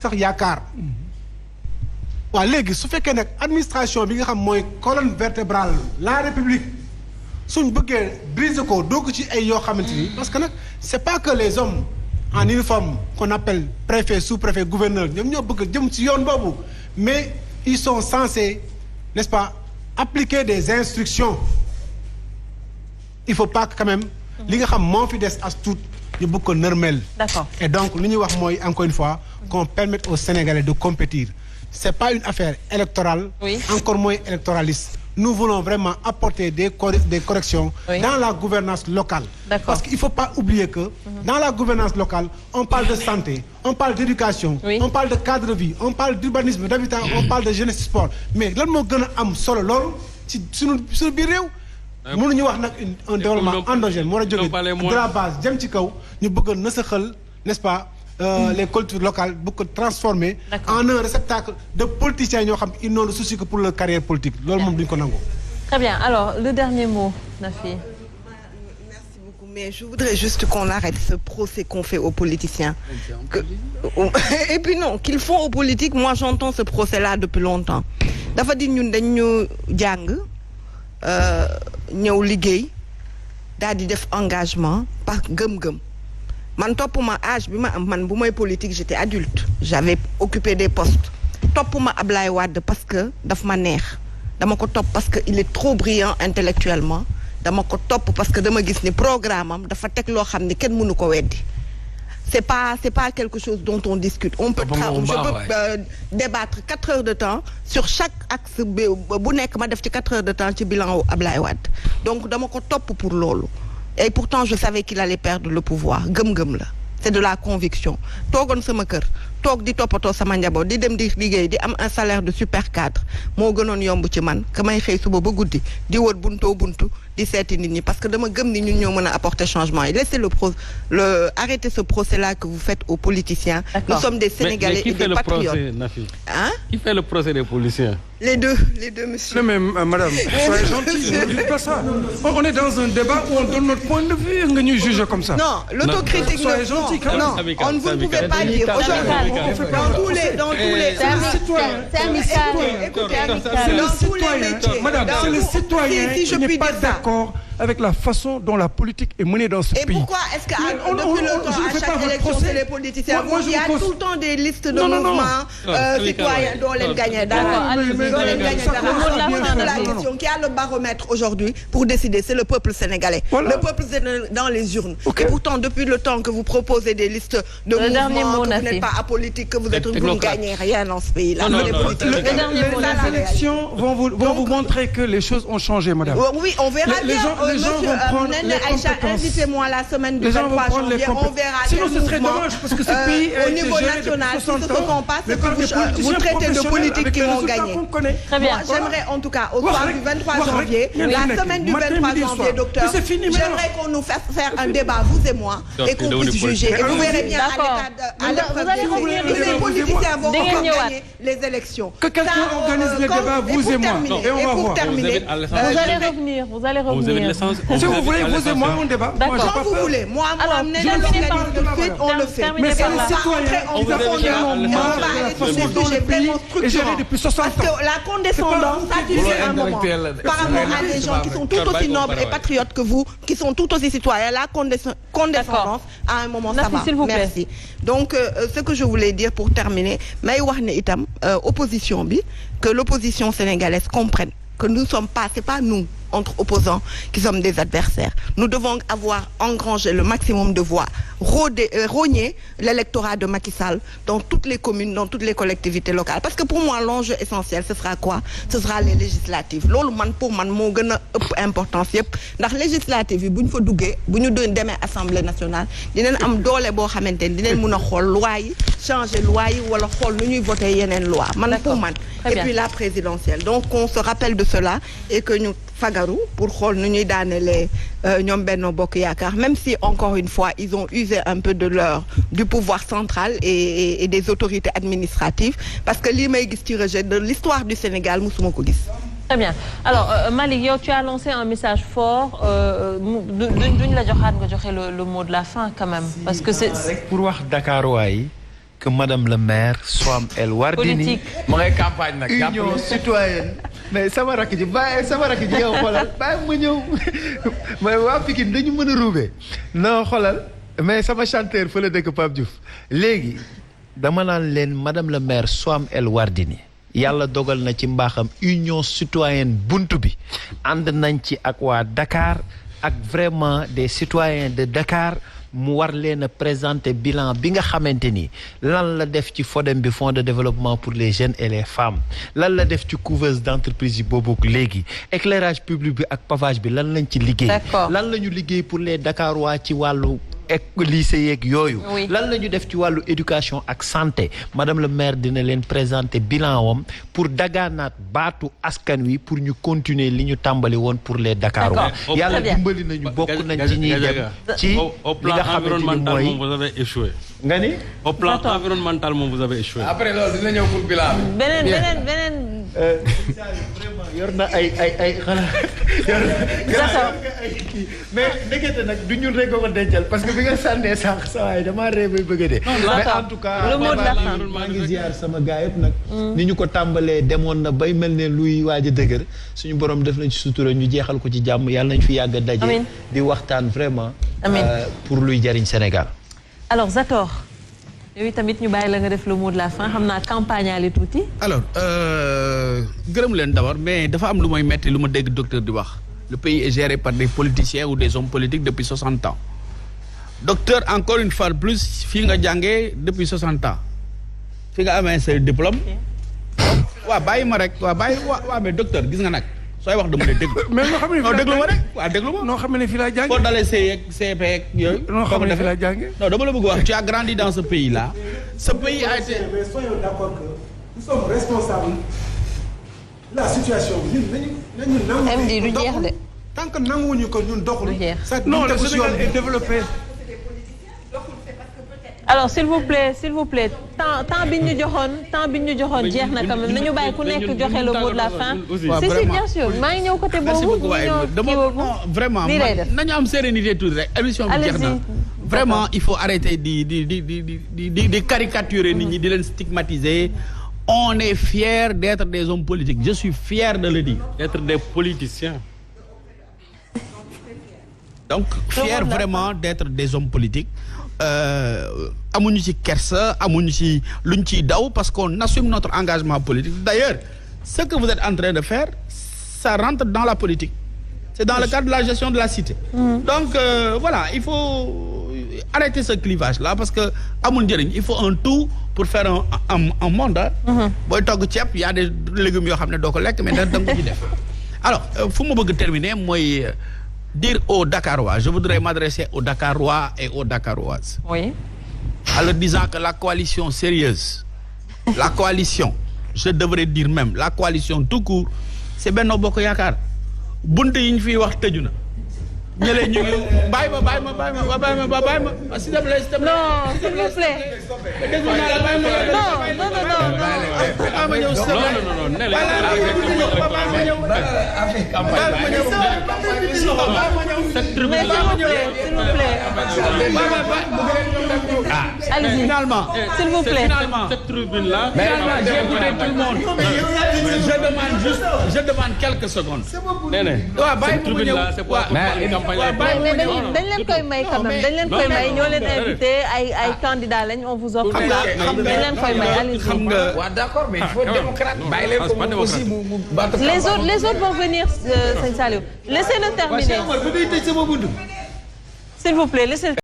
sax yaakaar waaw léegi su fekkee nag administration bi nga xam mooy colonne vertébrale la république suñ bëggee briser ko doo ci ay yoo xamante ni parce que nag c'est pas que les hommes en uniforme qu'on appelle préfet sous-préfet gouverneur ñoom ñoo bëgg jëm ci yoon boobu mais ils sont censés n'est-ce pas appliquer des instructions il faut pas que quand même li nga xam moo fi des as tuut ñu bëgg ko nërmeel. D'accord. Et donc li ñuy wax mooy encore une fois qu'on permette aux Sénégalais de compétir c'est pas une affaire électorale. Oui. Encore moins électoraliste. Nous voulons vraiment apporter des corrections oui. dans la gouvernance locale. D'accord. Parce qu'il faut pas oublier que dans la gouvernance locale on parle de santé, on parle d'éducation, oui. on parle de cadre de vie, on parle d'urbanisme, d'habitat, on parle de jeunesse sport mais lan moo gën a am solo loolu ci suñu biir réew. mënuñu wax nag un développement endogène moo war a jóge de la base jëm ci kaw ñu bëgg a nasaxal n'est-ce pas les cultures locales bëgg ko transformer en un réceptacle de politiciens ñoo xam ils n'ont de souci que pour leur carrière politique loolu moom duñ ko nangu. Très bien alors le dernier mot Nafi. Merci beaucoup mais je voudrais juste qu'on arrête ce procès qu'on fait aux politiciens et puis non qu'ils font aux politiques moi j'entends ce procès-là depuis longtemps dafa di ñun dañ ñu jàng ñëw liggéey daal di def engagement par gëm-gëm man topp ma âge bi ma am man bu may politique j'étais adulte j'avais occupé des postes topp ma Ablaye Wade parce que daf ma neex dama ko topp parce que il est trop brillant intellectuellement dama ko topp parce que dama gis ni programme am dafa teg loo xam ni kenn mënu ko weddi c'est pas quelque chose dont on discute on peut débattre 4 heures de temps sur chaque axe bu nekk ma def ci 4 heures de temps ci bilan wu Ablaye Wade donc dama ko topp pour loolu et pourtant je savais qu'il allait perdre le pouvoir gëm-gëm la c'est de la conviction toogoon sama kër toog di toppatoo sama njaboot di dem di liggéey di am un salaire de super cadre moo gënoon yomb ci man ka may xëy suba ba guddi di wër buntu di seeti nit ñi parce que dama gëm ni ñun ñoo mën a apporter changement et laissez arrêtez ce procès-là que vous faites aux politiciens. D'accord. Nous sommes des Sénégalais et des patriotes. Hein? Qui fait le procès des policiers? Les deux monsieur. Non mais madame, soyez gentille, ne dites pas ça. On est dans un débat où on donne notre point de vue et nga ñuy juger comme ça. Non, l'autocritique soyez gentil quand même. Non, vous ne pouvez pas dire aujourd'hui dans tous les C'est amical. Écoutez, c'est le citoyen, madame, c'est le citoyen si je qui n'est puis pas dire ça. d'accord avec la façon dont la politique est menée dans ce pays. Et pourquoi est-ce que depuis longtemps à chaque élection c'est les politiciens il y a tout le temps des listes de mouvements citoyens doo leen gagner dara doo leen gagner dara la question qui a le baromètre aujourd'hui pour décider c'est le peuple sénégalais. Voilà. Le peuple c'est dans les urnes. Okay. Et pourtant depuis le temps que vous proposez des listes de mouvements que vous n'êtes pas apolitique que vous ne gagnez rien dans ce pays-là. Les élections vont vous montrer que les choses ont changé, madame. Oui, on verra bien. Les gens vont prendre les compétences. Invitez-moi la semaine du 23 janvier, on verra sinon ce serait dommage parce que ce pays au niveau national, si ce qu'on passe, vous traitez de politiques qui vont gagner. Très bien. Moi, j'aimerais en tout cas au soir du 23 janvier, la semaine du 23 janvier, docteur, j'aimerais qu'on nous fasse faire un débat, vous et moi, et qu'on puisse juger. Et vous verrez bien à l'épreuve les politiciens vont gagner les élections. Que quelqu'un organise le débat, vous et moi, et on va voir. Vous allez revenir. Si vous voulez, vous et moi, on débat. Quand vous voulez. Moi, on le fait. Mais c'est les citoyens qui et gérer depuis 60 ans. Parce que la condescendance, ça duré un moment. Par rapport à des gens qui sont tout aussi nobles et patriotes que vous, qui sont tout aussi citoyens, la condescendance, à un moment, ça va. Merci. Donc, ce que je voulais dire pour terminer, may wax ne itam opposition bi, que l'opposition sénégalaise comprenne que nous sommes pas, c'est pas nous entre opposants qui sommes des adversaires. Nous devons avoir engrangé le maximum de voix, rogner l'électorat de Macky Sall dans toutes les communes, dans toutes les collectivités locales. Parce que pour moi, l'enjeu essentiel, ce sera quoi? Ce sera les législatives. Loolu man pour man moo gën a ëpp importance yëpp ndax législatives yi bu ñu fa duggee bu ñu doon demee assemblée nationale dinañ am doole boo xamante ni dinañ mën a xool loi yi changer loi yi wala xool nu ñuy voter yeneen loi man pour man. Et puis la présidentielle. Donc on se rappelle de cela et que ñu fagaru pour xool nu ñuy daanelee ñoom Benno Bokk Yaakaar même si encore une fois ils ont usé un peu du pouvoir central et des autorités administratives parce que lii may gis ci rejet de l'histoire du Sénégal musuma ko gis. Très bien alors Malick yow tu as lancé un message fort duñ la joxaat nga joxe le mot de la fin quand même parce que c'est pour wax Dakar waay que Madame le maire Soham El Wardini. ma ngay campagne nag. Union citoyenne. mais sama rakk ji yow xoolal bàyyi ma ñëw mais waa Pikine dañu mën a ruubee non xoolal mais sama chanteur fa la dëkk Pape Diouf léegi dama naan leen Madame le maire Soham El Wardini yàlla dogal na ci mbaaxam Union citoyenne buntu bi ànd nañ ci ak waa Dakar ak vraiment des citoyens de Dakar mu war leen a présenter bilan bi nga xamante ni lan la def ci FODEM bi fonds de développement pour les jeunes et les femmes lan la def ci couveuse d'entreprise yi boobu léegi éclairage public bi ak pavage bi lan lañ ci liggéey lan la ñu liggéey pour les Dakarois ci wàllu lycée yeeg yooyu lan la ñu def ci wàllu éducation ak santé madame le maire dina leen présenter bilan wam pour dagaanaat baatu askan wi pour ñu continuer li ñu tàmbali woon pour les Dakarois yàlla dimbali nañu bokk nañ ci ñuy dem ci li nga xamante ni mooy vous avez échoué. nga ni au plan environnemental moom vous avez échoué. après loolu dina ñëw pour bilan bi. beneen. vraiment yor na ay xanaa mais nekkete nag du ñun rek ko dencal parce que bi nga sànnee sànq sa waay damaa ree bay bëgg a dee mais en tout cas maa ngi ziar sama gars yëpp nag ni ñu ko tàmbalee demoon na bay mel ne luy waaj a dëgër suñu borom def nañ ci sutura ñu jeexal ko ci jàmm yàlla nañ fi yàgg a daje di waxtaan vraiment pour luy jariñ Sénégal. Alors Zator yow tamit ñu bàyyi la nga def le mot de la fin xam naa campagne ali tuuti. alors gërëm leen d'abord mais dafa am lu may metti lu ma dégg docteur di wax le pays est géré par des politiciens ou des hommes politiques depuis 60 ans docteur encore une fois plus fii nga jàngee depuis 60 ans fi nga amee say diplôme waaw bàyyi ma rek waaw mais docteur gis nga nag sooy wax dama lay déglu. mais noo xam ne non déglu ma rek waaw déglu ma. noo xam ne fii laa jàngee. boo dalee CP ak yooyu. noo xam ne fii laa jàngee. non dama la bëgg wax tu as grandi dans ce pays là. ce pays a été. mais soyons d'accord que nous sommes responsables de la situation bi nañu nangu. MD du jeex de. tant que nanguwuñu ko ñun doxul. du jeex non le Sénégal est développé. alors s'il vous plaît temps bi ñu joxoon jeex na quand même nañu bàyyi ku nekk joxe le mot de la fin. si bien sûr maa ngi ñëw côté boobu. vraiment nañu am sérénité tuuti rek émission bi jeex na. vraiment il faut arrêter di caricaturer nit ñi di leen stigmatiser. On est fiers d'être des hommes politiques je suis fier de le dire. D'être des politiciens. donc fier vraiment d'être des hommes politiques. amuñu ci kersa amuñu ci luñ ciy daw parce qu'on assume notre engagement politique d'ailleurs ce que vous êtes en train de faire ça rentre dans la politique c'est dans le cadre de la gestion de la cité donc voilà il faut arrêter ce clivage là parce que amul njëriñ il faut un tout pour faire un monde booy togg ceeb y a des légumes yoo xam ne doo ko lekk mais da nga ko ci def alors fu ma bëgg terminer mooy dire aux Dakarois je voudrais m'adresser aux Dakarois et aux Dakaroises. Oui. En leur disant que la coalition sérieuse la coalition je devrais dire même la coalition tout court c'est Benno Bokk Yaakaar bunt yi ñu fiy wax tëju na ñële ñu ngi bàyyi ma s'il te plaît non s'il vous plaît déglu naa la bàyyi ma ñëw s'il te plaît allez-y finalement s'il vous plaît cette tribune là. j'ai écouté tout le monde je demande quelques secondes. waaw bàyyi ma ñëw c'est pour mais dañ leen koy may quand même dañ leen koy may ñoo leen invité ay candidats lañ on vous offre là dañ leen koy may allez-y. xam nga waaw d'accord mais il faut démocrate bàyyi leen ko moom aussi mu battre les autres vont venir Sëñ Saliou laissez-le terminer s'il vous plaît laissez